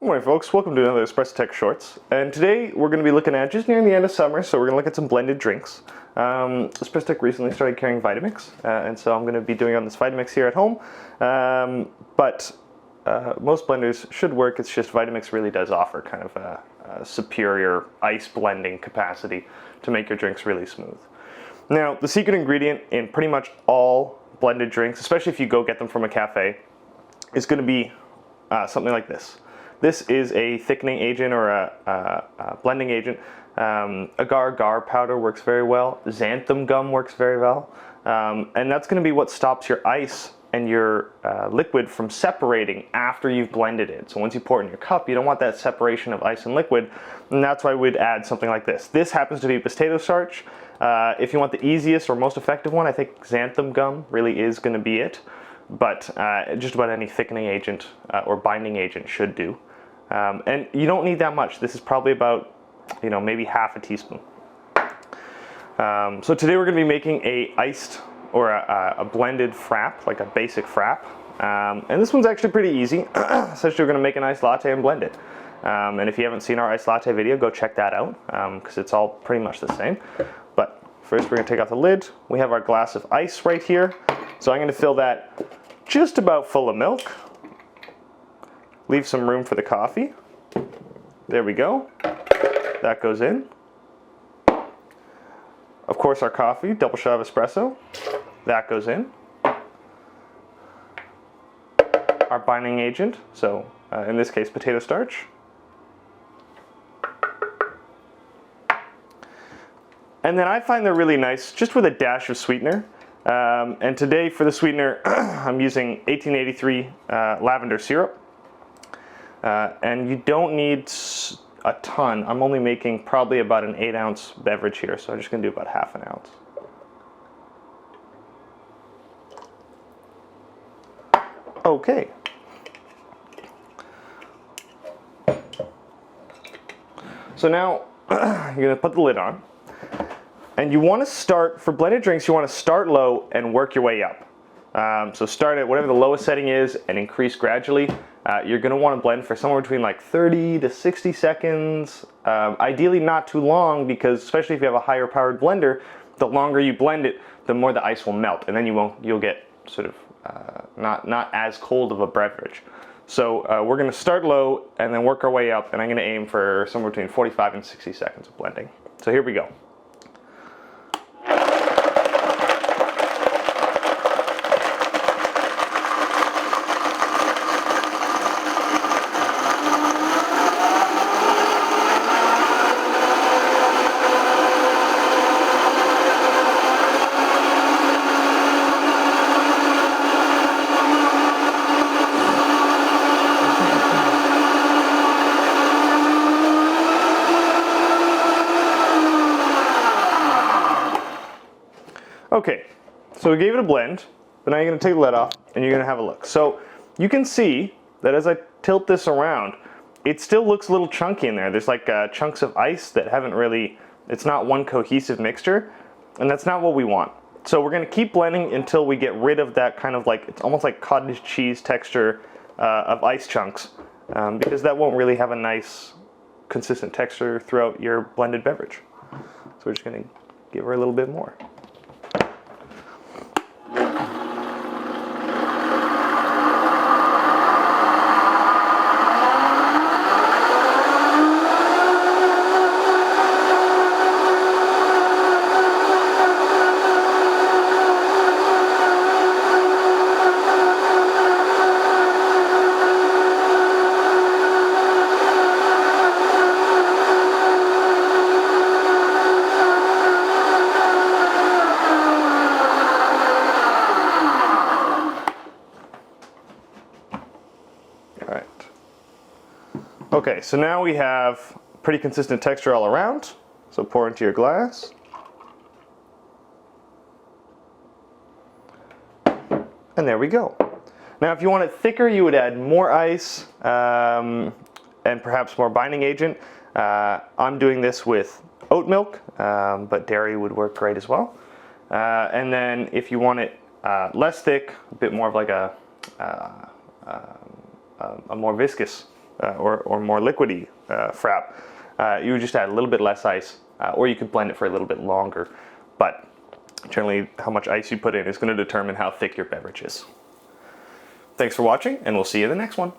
Good morning, folks. Welcome to another Espresso Tech Shorts. And today we're going to be looking at just nearing the end of summer, so we're going to look at some blended drinks. Espresso Tech recently started carrying Vitamix, and so I'm going to be doing on this Vitamix here at home. But most blenders should work. It's just Vitamix really does offer kind of a superior ice blending capacity to make your drinks really smooth. Now, the secret ingredient in pretty much all blended drinks, especially if you go get them from a cafe, is going to be something like this. This is a thickening agent or a blending agent. Agar-agar powder works very well. Xanthan gum works very well. And that's going to be what stops your ice and your liquid from separating after you've blended it. So once you pour it in your cup, you don't want that separation of ice and liquid, and that's why we'd add something like this. This happens to be potato starch. If you want the easiest or most effective one, I think xanthan gum really is going to be it. But just about any thickening agent or binding agent should do. And you don't need that much. This is probably about, maybe half a teaspoon. So today we're going to be making a iced or a blended frappe, like a basic frappe. And this one's actually pretty easy. Essentially, we're going to make an iced latte and blend it. And if you haven't seen our iced latte video, go check that out because it's all pretty much the same. But first, we're going to take off the lid. We have our glass of ice right here. So I'm going to fill that just about full of milk. Leave some room for the coffee. There we go. That goes in. Of course, our coffee, double shot of espresso. That goes in. Our binding agent, so in this case, potato starch. And then I find they're really nice, just with a dash of sweetener. And today, for the sweetener, I'm using 1883 lavender syrup. And you don't need a ton. I'm only making probably about an 8-ounce beverage here, so I'm just going to do about half an ounce. Okay. So now you're going to put the lid on. And you want to start, for blended drinks, you want to start low and work your way up. So start at whatever the lowest setting is and increase gradually. You're going to want to blend for somewhere between like 30 to 60 seconds. Ideally not too long, because especially if you have a higher powered blender, the longer you blend it, the more the ice will melt, and then you'll get sort of not as cold of a beverage. So we're going to start low and then work our way up, and I'm going to aim for somewhere between 45 and 60 seconds of blending. So here we go. Okay, so we gave it a blend, but now you're going to take the lid off and you're going to have a look. So you can see that as I tilt this around, it still looks a little chunky in there. There's like chunks of ice that haven't really, it's not one cohesive mixture, and that's not what we want. So we're going to keep blending until we get rid of that kind of like, it's almost like cottage cheese texture of ice chunks, because that won't really have a nice consistent texture throughout your blended beverage. So we're just going to give her a little bit more. Okay, so now we have pretty consistent texture all around. So pour into your glass. And there we go. Now if you want it thicker, you would add more ice and perhaps more binding agent. I'm doing this with oat milk, but dairy would work great as well. And then if you want it less thick, a bit more of like a more viscous or more liquidy Frappe, you would just add a little bit less ice, or you could blend it for a little bit longer. But generally, how much ice you put in is going to determine how thick your beverage is. Thanks for watching, and we'll see you in the next one.